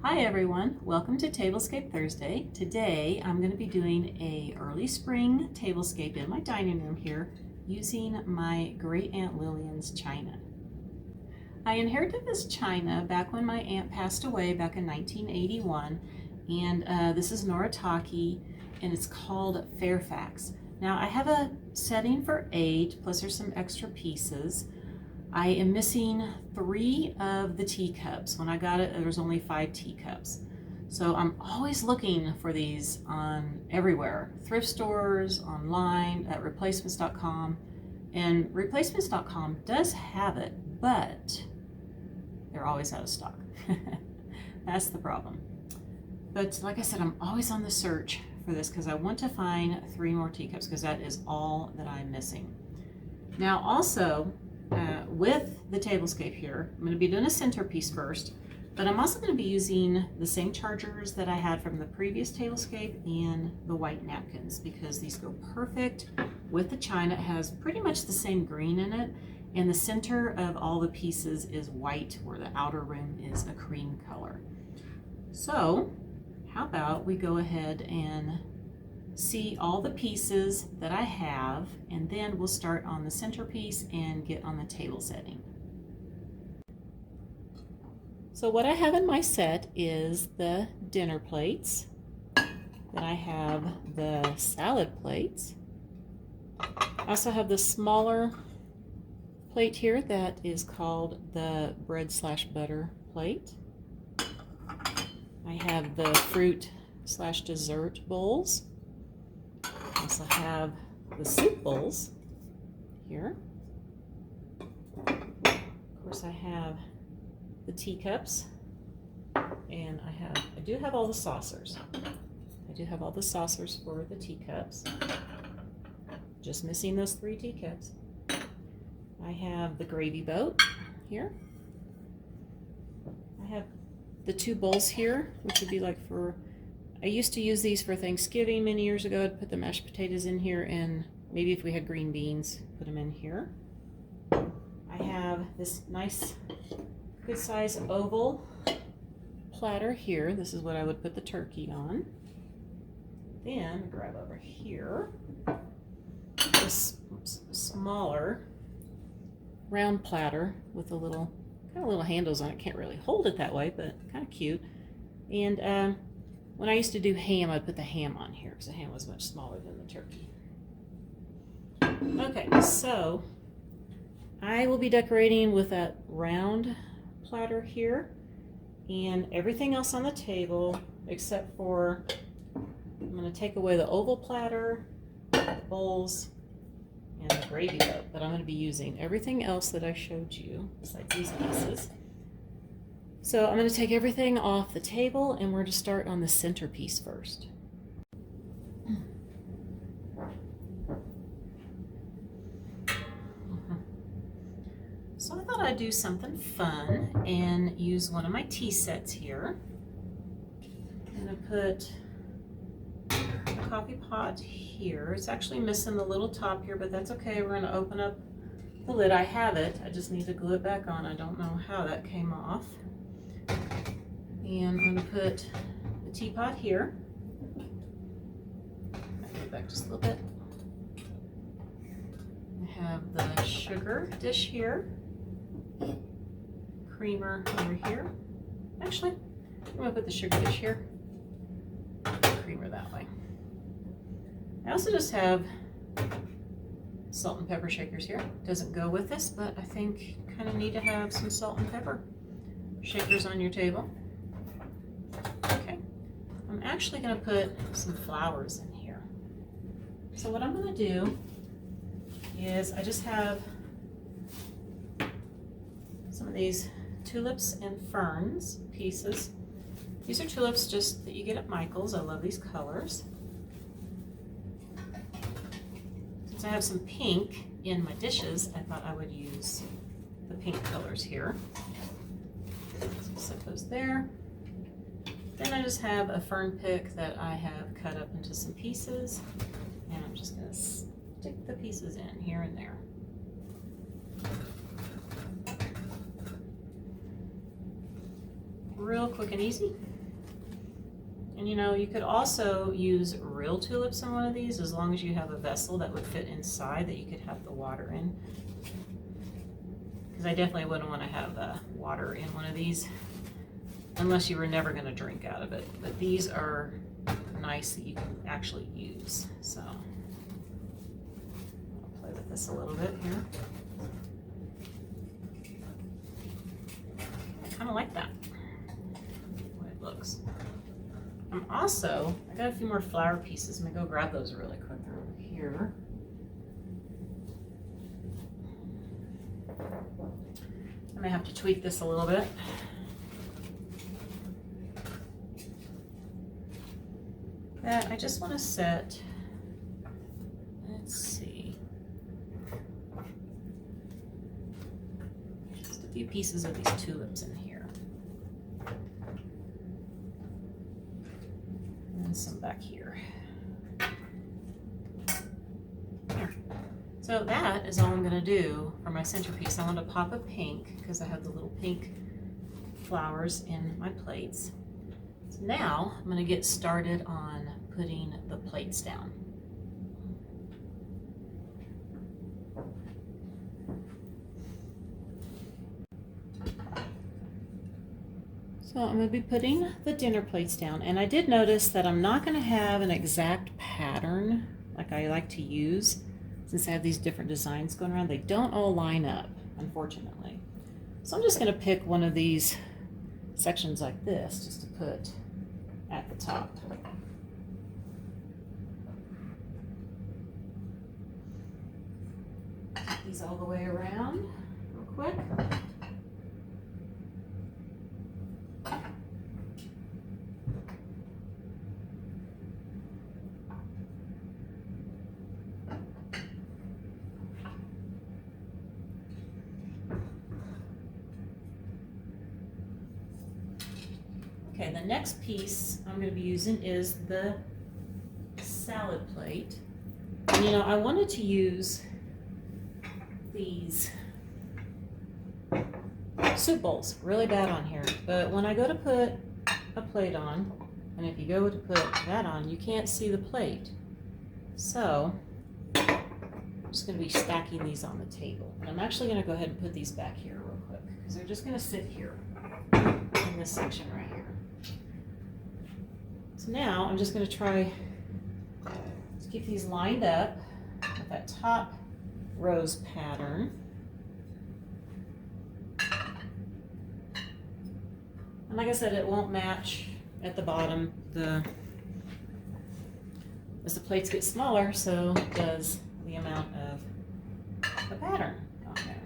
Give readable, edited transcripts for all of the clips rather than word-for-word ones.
Hi everyone, welcome to Tablescape Thursday. Today I'm going to be doing a early spring tablescape in my dining room here using my great aunt Lillian's china. I inherited this china back when my aunt passed away back in 1981, and this is Noritake and it's called Fairfax. Now I have a setting for 8 plus there's some extra pieces. I am missing 3 of the teacups. When I got it, there was only 5 teacups. So I'm always looking for these on everywhere. Thrift stores, online, at replacements.com. And replacements.com does have it, but they're always out of stock. That's the problem. But like I said, I'm always on the search for this because I want to find 3 more teacups because that is all that I'm missing. Now also, with the tablescape here, I'm going to be doing a centerpiece first, but I'm also going to be using the same chargers that I had from the previous tablescape and the white napkins because these go perfect with the china. It has pretty much the same green in it, and the center of all the pieces is white where the outer rim is a cream color. So how about we go ahead and see all the pieces that I have, and then we'll start on the centerpiece and get on the table setting. So what I have in my set is the dinner plates. Then I have the salad plates. I also have the smaller plate here that is called the bread/butter plate. I have the fruit/dessert bowls. I also have the soup bowls here. Of course, I have the teacups, and I do have all the saucers. I do have all the saucers for the teacups. Just missing those 3 teacups. I have the gravy boat here. I have the 2 bowls here, which would be like for, I used to use these for Thanksgiving many years ago. I'd put the mashed potatoes in here, and maybe if we had green beans, put them in here. I have this nice, good size oval platter here. This is what I would put the turkey on. Then grab over here this smaller round platter with a little, kind of little handles on it. Can't really hold it that way, but kind of cute. And when I used to do ham, I'd put the ham on here because the ham was much smaller than the turkey. Okay, so I will be decorating with that round platter here and everything else on the table except for, I'm going to take away the oval platter, the bowls, and the gravy boat, but I'm going to be using everything else that I showed you besides these pieces. So I'm going to take everything off the table, and we're going to start on the centerpiece first. So I thought I'd do something fun and use one of my tea sets here. I'm going to put a coffee pot here. It's actually missing the little top here, but that's okay. We're going to open up the lid. I have it. I just need to glue it back on. I don't know how that came off. And I'm going to put the teapot here. I'll go back just a little bit. I have the sugar dish here. Creamer over here. Actually, I'm going to put the sugar dish here. Creamer that way. I also just have salt and pepper shakers here. Doesn't go with this, but I think you kind of need to have some salt and pepper shakers on your table. Okay, I'm actually going to put some flowers in here. So what I'm going to do is I just have some of these tulips and ferns pieces. These are tulips just that you get at Michael's. I love these colors. Since I have some pink in my dishes, I thought I would use the pink colors here. So set those there. Then I just have a fern pick that I have cut up into some pieces, and I'm just going to stick the pieces in here and there. Real quick and easy. And you know, you could also use real tulips in one of these as long as you have a vessel that would fit inside that you could have the water in. Because I definitely wouldn't want to have water in one of these unless you were never going to drink out of it. But these are nice that you can actually use. So I'll play with this a little bit here. I kind of like that, the way it looks. I got a few more flower pieces. I'm gonna go grab those really quick. They're over here. I may have to tweak this a little bit. That I just want to set, let's see, just a few pieces of these tulips in here. And some back here. There. So that is all I'm going to do for my centerpiece. I want to pop a pink because I have the little pink flowers in my plates. So now I'm going to get started on putting the plates down. So I'm going to be putting the dinner plates down, and I did notice that I'm not going to have an exact pattern like I like to use since I have these different designs going around. They don't all line up, unfortunately. So I'm just going to pick one of these sections like this just to put at the top. These all the way around real quick. Okay, the next piece I'm going to be using is the salad plate. And you know, I wanted to use these soup bowls really bad on here, but when I go to put a plate on, and if you go to put that on, you can't see the plate. So I'm just going to be stacking these on the table. And I'm actually going to go ahead and put these back here real quick because they're just going to sit here in this section right here. So now I'm just going to try to keep these lined up with that top rose pattern. And like I said, it won't match at the bottom as the plates get smaller, so does the amount of the pattern on there.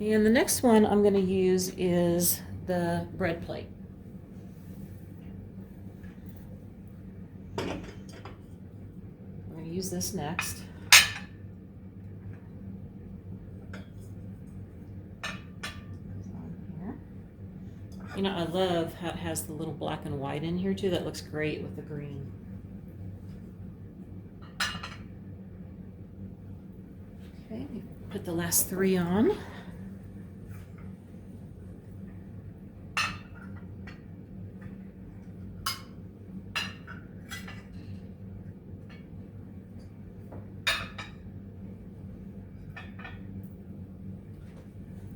Okay. And the next one I'm going to use is the bread plate. I'm going to use this next. You know, I love how it has the little black and white in here too. That looks great with the green. Okay, put the last three on.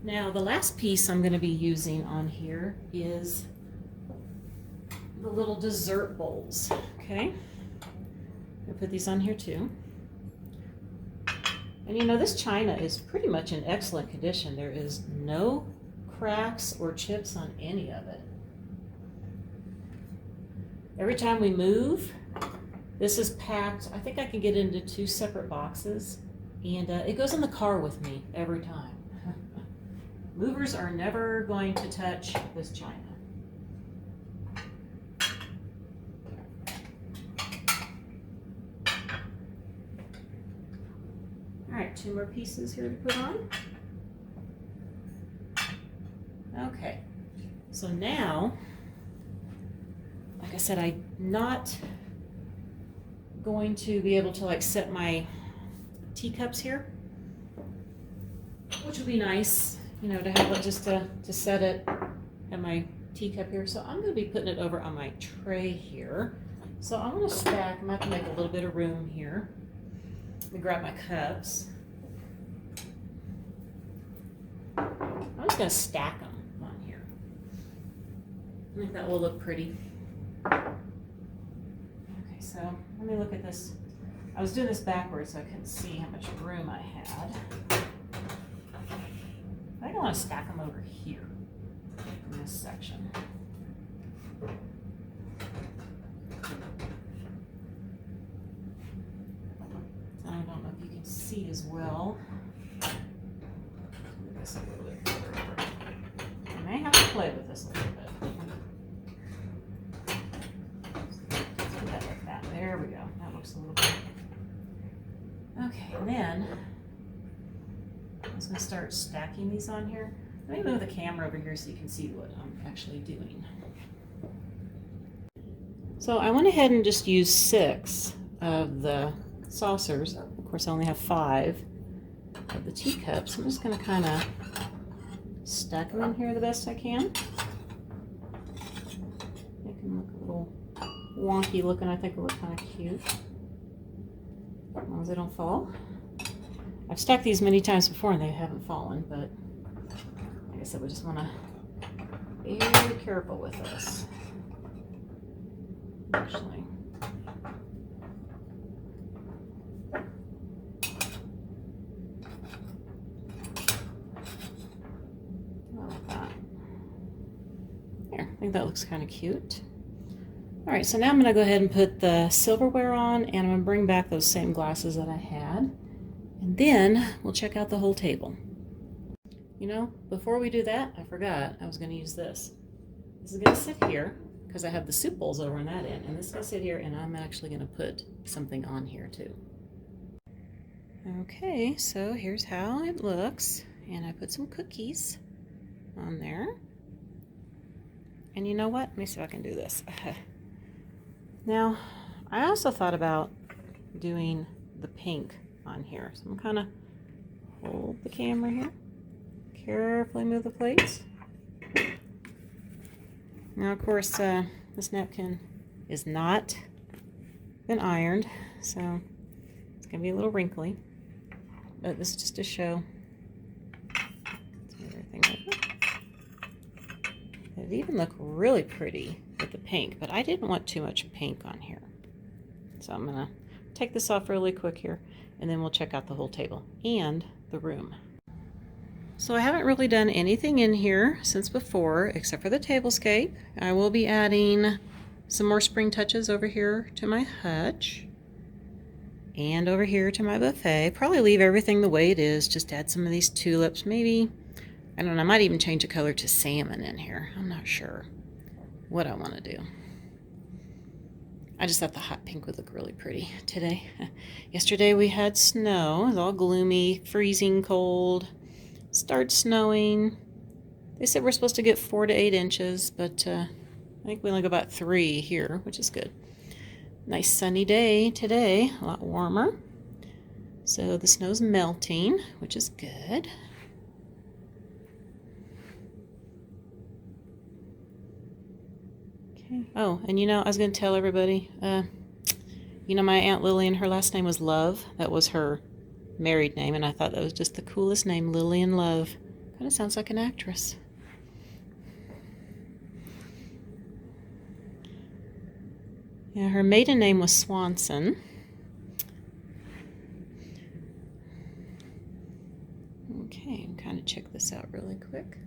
Now the last piece I'm going to be using on here is the little dessert bowls. Okay, I'll put these on here too. And you know, this china is pretty much in excellent condition. There is no cracks or chips on any of it. Every time we move, this is packed. I think I can get into 2 separate boxes, and it goes in the car with me every time. Movers are never going to touch this china. All right, 2 more pieces here to put on. Okay, so now, like I said, I'm not going to be able to like set my teacups here, which would be nice, you know, to have it just to set it at my teacup here. So I'm going to be putting it over on my tray here. So I'm going to stack. I'm going to have to make a little bit of room here. Let me grab my cups. I'm just going to stack them on here. I think that will look pretty. Okay, so let me look at this. I was doing this backwards so I couldn't see how much room I had. I think I want to stack them over here in this section. I don't know if you can see as well. Move this a little bit further over. I may have to play with this a little bit. Let's put that like that. There we go. That looks a little better. Okay, and then I'm just going to start stacking these on here. Let me move the camera over here so you can see what I'm actually doing. So I went ahead and just used 6 of the saucers. Of course, I only have 5 of the teacups. I'm just going to kind of stack them in here the best I can. They can look a little wonky looking. I think it'll look kind of cute. As long as they don't fall. I've stacked these many times before and they haven't fallen, but I guess I would just want to be very careful with this. Actually. Like that. There, I think that looks kind of cute. All right, so now I'm going to go ahead and put the silverware on, and I'm going to bring back those same glasses that I had. And then we'll check out the whole table. You know, before we do that, I forgot I was going to use this. This is going to sit here because I have the soup bowls over on that end, and this is going to sit here, and I'm actually going to put something on here too. Okay, so here's how it looks, and I put some cookies on there. And you know what? Let me see if I can do this. Now, I also thought about doing the pink on here. So I'm kind of hold the camera here. Carefully move the plates. Now, of course, this napkin is not been ironed, so it's going to be a little wrinkly. But this is just to show everything over. It even look really pretty with the pink, but I didn't want too much pink on here. So I'm going to take this off really quick here, and then we'll check out the whole table and the room. So I haven't really done anything in here since before, except for the tablescape. I will be adding some more spring touches over here to my hutch and over here to my buffet. Probably leave everything the way it is, just add some of these tulips, maybe. I don't know, I might even change the color to salmon in here. I'm not sure what I want to do. I just thought the hot pink would look really pretty today. Yesterday we had snow. It was all gloomy, freezing cold. Started snowing. They said we're supposed to get 4 to 8 inches, but I think we only got about 3 here, which is good. Nice sunny day today, a lot warmer. So the snow's melting, which is good. Oh, and you know, I was going to tell everybody, you know, my Aunt Lillian, her last name was Love. That was her married name, and I thought that was just the coolest name, Lillian Love. Kind of sounds like an actress. Yeah, her maiden name was Swanson. Okay, kind of check this out really quick.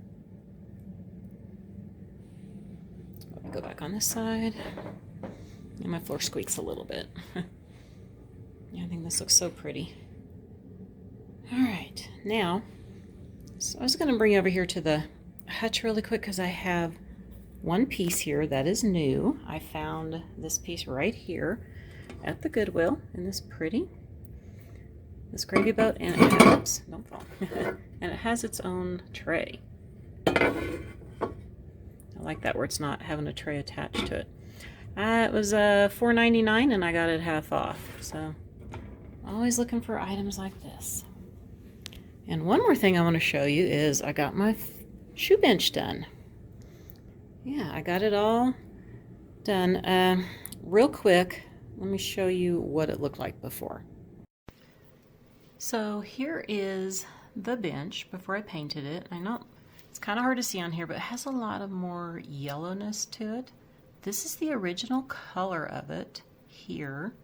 Go back on this side. And my floor squeaks a little bit. Yeah, I think this looks so pretty. All right, now, so I was going to bring you over here to the hutch really quick because I have one piece here that is new. I found this piece right here at the Goodwill, and this pretty. This gravy boat, and it has, oops, don't fall. And it has its own tray. I like that where it's not having a tray attached to it. It was $4.99 and I got it half off, so Always looking for items like this. And one more thing I want to show you is I got my shoe bench done. Yeah, I got it all done. Real quick, let me show you what it looked like before. So here is the bench before I painted it. I know it's kind of hard to see on here, but it has a lot of more yellowness to it. This is the original color of it here.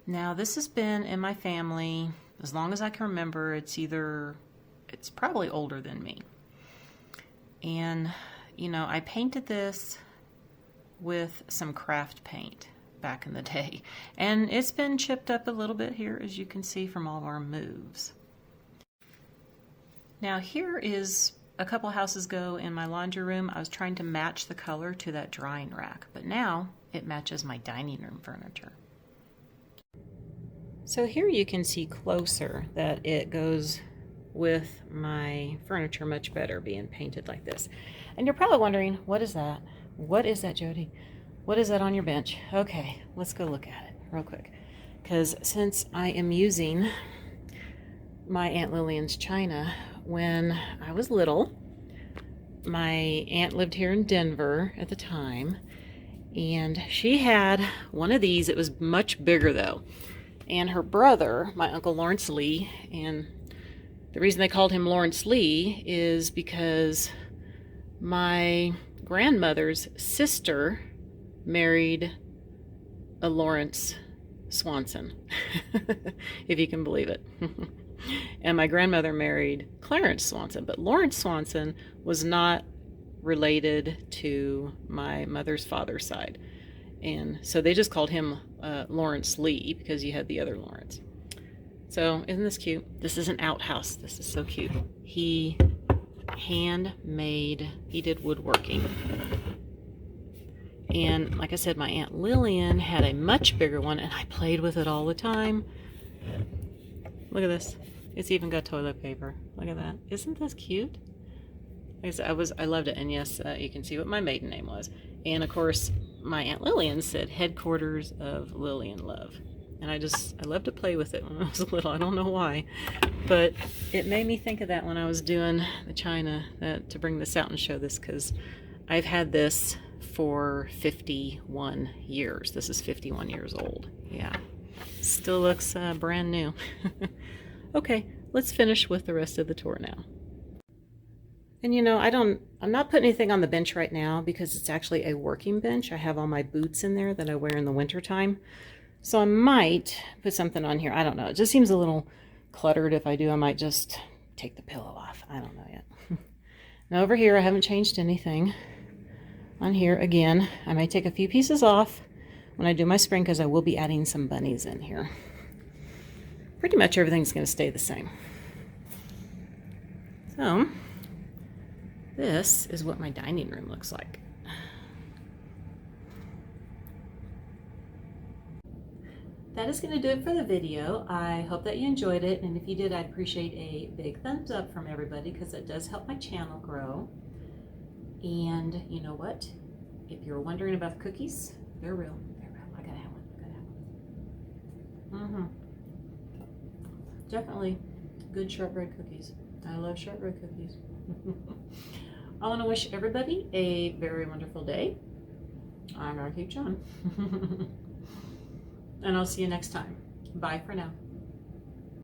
Now this has been in my family as long as I can remember. It's probably older than me. And you know, I painted this with some craft paint back in the day, and it's been chipped up a little bit here, as you can see from all of our moves. Now here is a couple houses ago in my laundry room. I was trying to match the color to that drying rack, but now it matches my dining room furniture. So here you can see closer that it goes with my furniture much better being painted like this. And you're probably wondering, what is that? What is that, Jody? What is that on your bench? Okay, let's go look at it real quick. Because since I am using my Aunt Lillian's china, when I was little, my aunt lived here in Denver at the time, and she had one of these. It was much bigger though. And her brother, my Uncle Lawrence Lee, and the reason they called him Lawrence Lee is because my grandmother's sister married a Lawrence Swanson, if you can believe it. And my grandmother married Clarence Swanson, but Lawrence Swanson was not related to my mother's father's side. And so they just called him Lawrence Lee because you had the other Lawrence. So isn't this cute? This is an outhouse. This is so cute. He handmade, he did woodworking. And like I said, my Aunt Lillian had a much bigger one, and I played with it all the time. Look at this. It's even got toilet paper. Look at that. Isn't this cute? Like I said, I loved it. And yes, you can see what my maiden name was. And of course, my Aunt Lillian said headquarters of Lillian Love. And I love to play with it when I was little. I don't know why, but it made me think of that when I was doing the china, to bring this out and show this, because I've had this for 51 years. This is 51 years old. Yeah, still looks brand new. Okay, let's finish with the rest of the tour now. And you know, I'm not putting anything on the bench right now because it's actually a working bench. I have all my boots in there that I wear in the winter time. So I might put something on here. I don't know. It just seems a little cluttered. If I do, I might just take the pillow off. I don't know yet. Now over here, I haven't changed anything. On here, again, I may take a few pieces off when I do my spring because I will be adding some bunnies in here. Pretty much everything's going to stay the same. So this is what my dining room looks like. That is going to do it for the video. I hope that you enjoyed it, and if you did, I'd appreciate a big thumbs up from everybody because it does help my channel grow. And you know what? If you're wondering about the cookies, they're real. They're real. I gotta have one. I gotta have one. Definitely good shortbread cookies. I love shortbread cookies. I want to wish everybody a very wonderful day. I'm gonna keep John. And I'll see you next time. Bye for now.